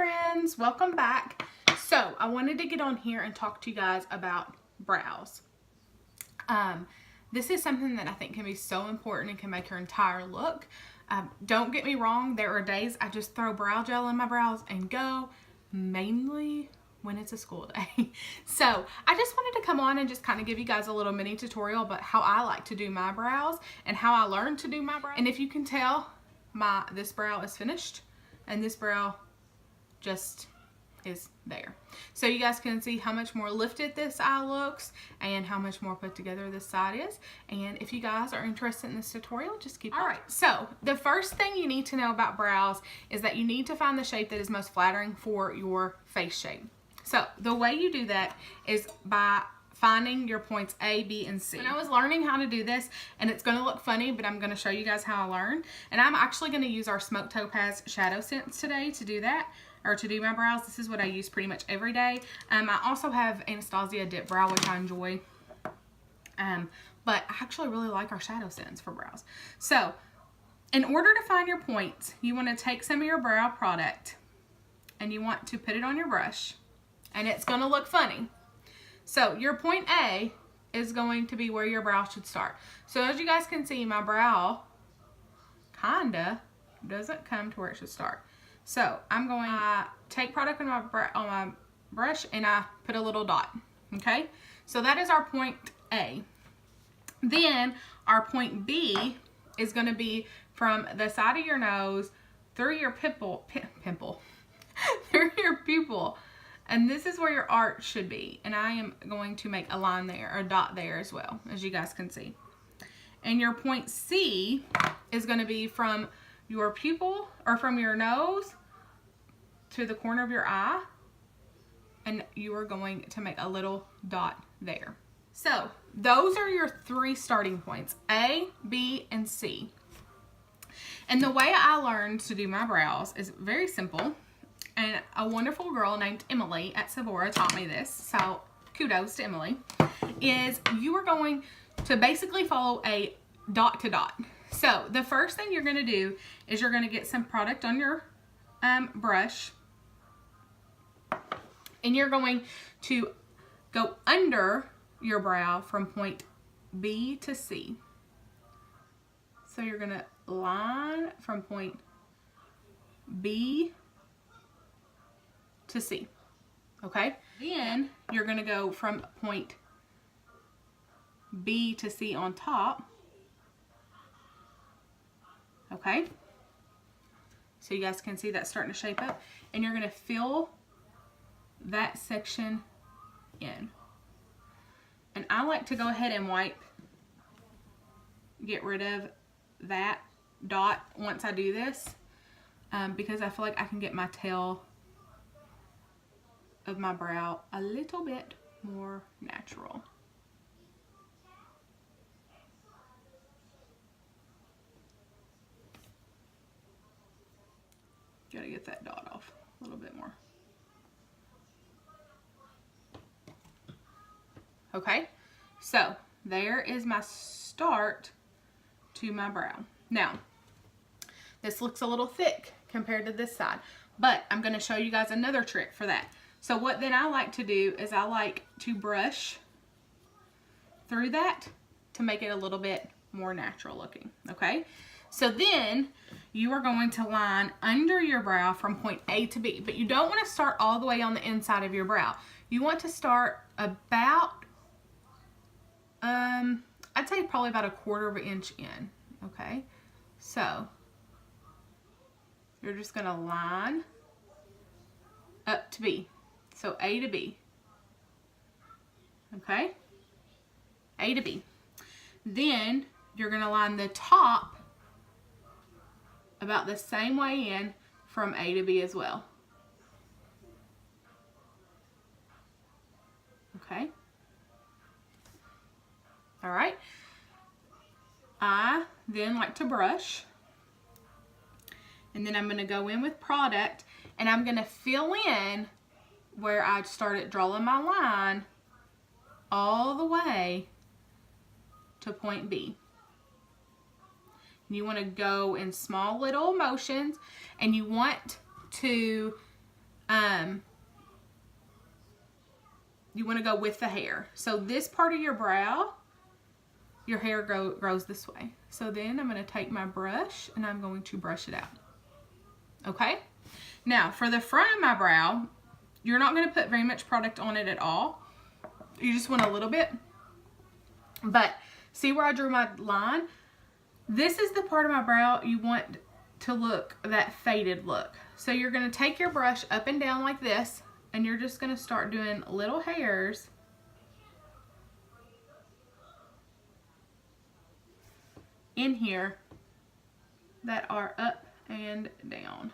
friends, welcome back. So I wanted to get on here and talk to you guys about brows. This is something that I think can be so important and can make your entire look. Don't get me wrong, there are days I just throw brow gel in my brows and go, mainly when it's a school day. So I just wanted to come on and just kind of give you guys a little mini tutorial about how I like to do my brows and how I learned to do my brows. And if you can tell, this brow is finished and this brow just is there. So you guys can see how much more lifted this eye looks and how much more put together this side is. And if you guys are interested in this tutorial, just keep watching. Alright, so the first thing you need to know about brows is that you need to find the shape that is most flattering for your face shape. So the way you do that is by finding your points A, B, and C. When I was learning how to do this, and it's going to look funny, but I'm going to show you guys how I learned. And I'm actually going to use our Topaz ShadowSense today to do that, or to do my brows. This is what I use pretty much every day. I also have Anastasia Dip Brow, which I enjoy. But I actually really like our ShadowSense for brows. So, in order to find your points, you want to take some of your brow product, and you want to put it on your brush, and it's going to look funny. So your point A is going to be where your brow should start. So as you guys can see, my brow kinda doesn't come to where it should start. So I'm going to take product on my brush and I put a little dot. Okay, so that is our point A. Then our point B is going to be from the side of your nose through your pimple, through your pupil. And this is where your arch should be. And I am going to make a line there, or a dot there as well, as you guys can see. And your point C is going to be from your pupil, or from your nose to the corner of your eye. And you are going to make a little dot there. So those are your three starting points, A, B, and C. And the way I learned to do my brows is very simple. And a wonderful girl named Emily at Sephora taught me this, so kudos to Emily, is you are going to basically follow a dot to dot. So the first thing you're going to do is you're going to get some product on your brush, and you're going to go under your brow from point B to C. So you're going to line from point B to C. Okay, then you're going to go from point B to C on top. Okay, so you guys can see that starting to shape up, and you're going to fill that section in. And I like to go ahead and get rid of that dot once I do this, because I feel like I can get my tail of my brow a little bit more natural. Gotta get that dot off a little bit more. Okay, so there is my start to my brow. Now, this looks a little thick compared to this side, but I'm going to show you guys another trick for that. So what then I like to do is I like to brush through that to make it a little bit more natural looking. Okay, so then you are going to line under your brow from point A to B, but you don't want to start all the way on the inside of your brow. You want to start about, I'd say probably about 1/4 of an inch in. Okay, so you're just going to line up to B. So A to B. Okay, A to B. Then you're going to line the top about the same way in from A to B as well. Okay. All right. I then like to brush, and then I'm going to go in with product, and I'm going to fill in where I started drawing my line all the way to point B. You want to go in small little motions, and you want to you want to go with the hair. So this part of your brow, your hair grows this way. So then I'm going to take my brush and I'm going to brush it out. Okay? Now, for the front of my brow, you're not going to put very much product on it at all. You just want a little bit. But see where I drew my line? This is the part of my brow you want to look that faded look. So you're going to take your brush up and down like this, and you're just going to start doing little hairs in here that are up and down.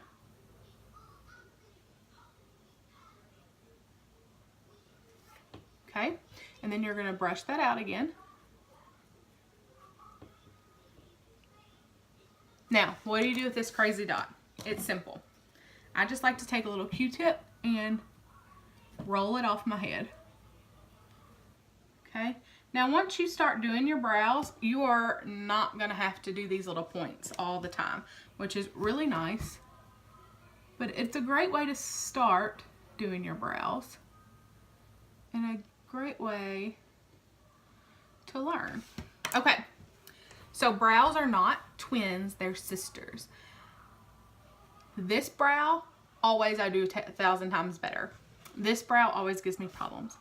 Okay, and then you're going to brush that out again. Now, what do you do with this crazy dot? It's simple. I just like to take a little Q-tip and roll it off my head. Okay, now once you start doing your brows, you are not going to have to do these little points all the time, which is really nice. But it's a great way to start doing your brows and a great way to learn. Okay, so brows are not twins, they're sisters. This brow, always I do 1,000 times better. This brow always gives me problems.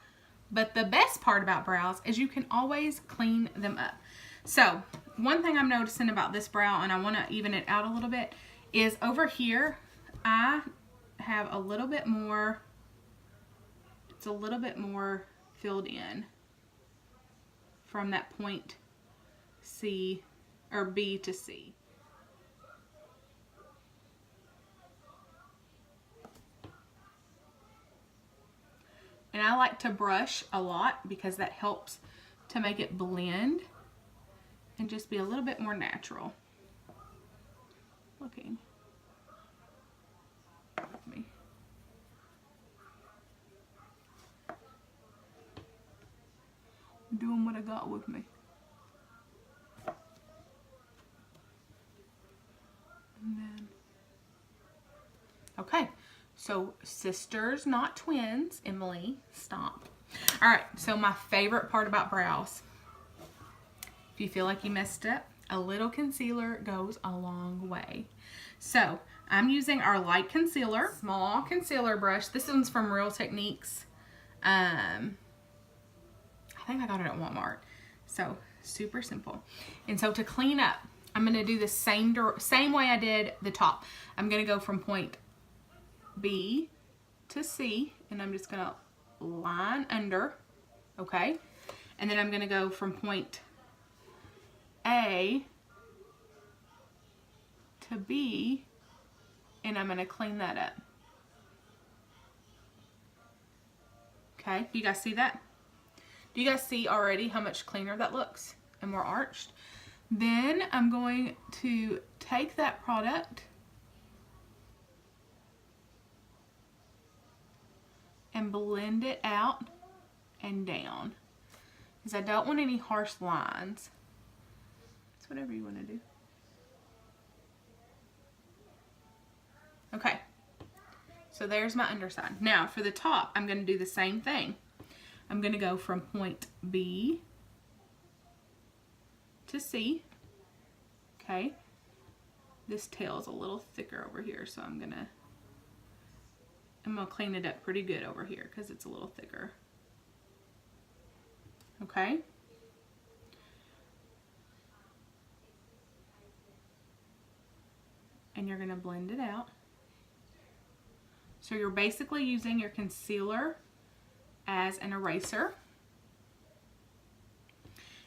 But the best part about brows is you can always clean them up. So one thing I'm noticing about this brow, and I want to even it out a little bit, is over here I have a little bit more, it's a little bit more filled in from that point C or B to C. And I like to brush a lot because that helps to make it blend and just be a little bit more natural looking. Me. Doing what I got with me. And then, okay. So, sisters, not twins. Emily, stop. All right, so my favorite part about brows. If you feel like you messed up, a little concealer goes a long way. So, I'm using our light concealer, small concealer brush. This one's from Real Techniques. I think I got it at Walmart. So, super simple. And so, to clean up, I'm going to do the same way I did the top. I'm going to go from point B to C, and I'm just going to line under, okay? And then I'm going to go from point A to B, and I'm going to clean that up. Okay, you guys see that? Do you guys see already how much cleaner that looks and more arched? Then I'm going to take that product and blend it out and down, because I don't want any harsh lines. It's whatever you want to do. Okay, so there's my underside. Now for the top, I'm going to do the same thing. I'm going to go from point B to C. Okay, this tail is a little thicker over here, so I'm gonna clean it up pretty good over here because it's a little thicker. Okay. And you're gonna blend it out. So you're basically using your concealer as an eraser.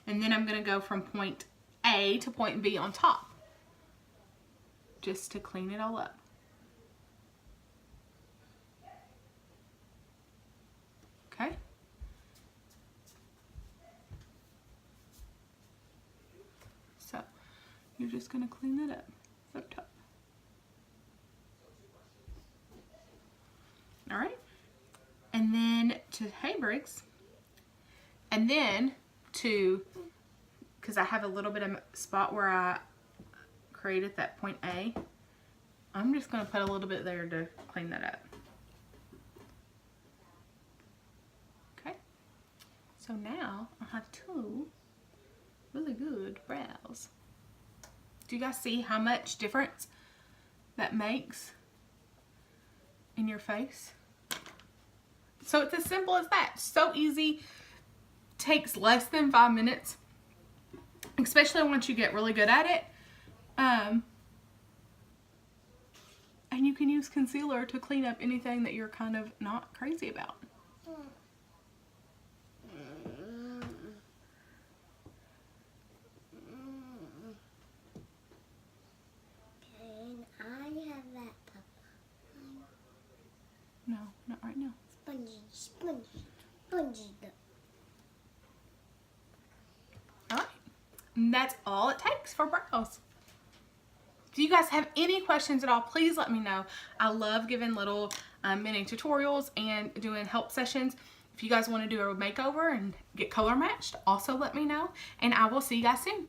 And then I'm gonna go from point A to point B on top, just to clean it all up. Okay. So you're just going to clean that up top. All right. And then to, hey Briggs, and then to, because I have a little bit of spot where I created that point A, I'm just going to put a little bit there to clean that up. So now I have two really good brows. Do you guys see how much difference that makes in your face? So it's as simple as that. So easy. Takes less than 5 minutes, especially once you get really good at it. And you can use concealer to clean up anything that you're kind of not crazy about. Can I have that, Papa? No, not right now. Spongy. All right. And that's all it takes for brows. If you guys have any questions at all, please let me know. I love giving little mini tutorials and doing help sessions. If you guys want to do a makeover and get color matched, also let me know. And I will see you guys soon.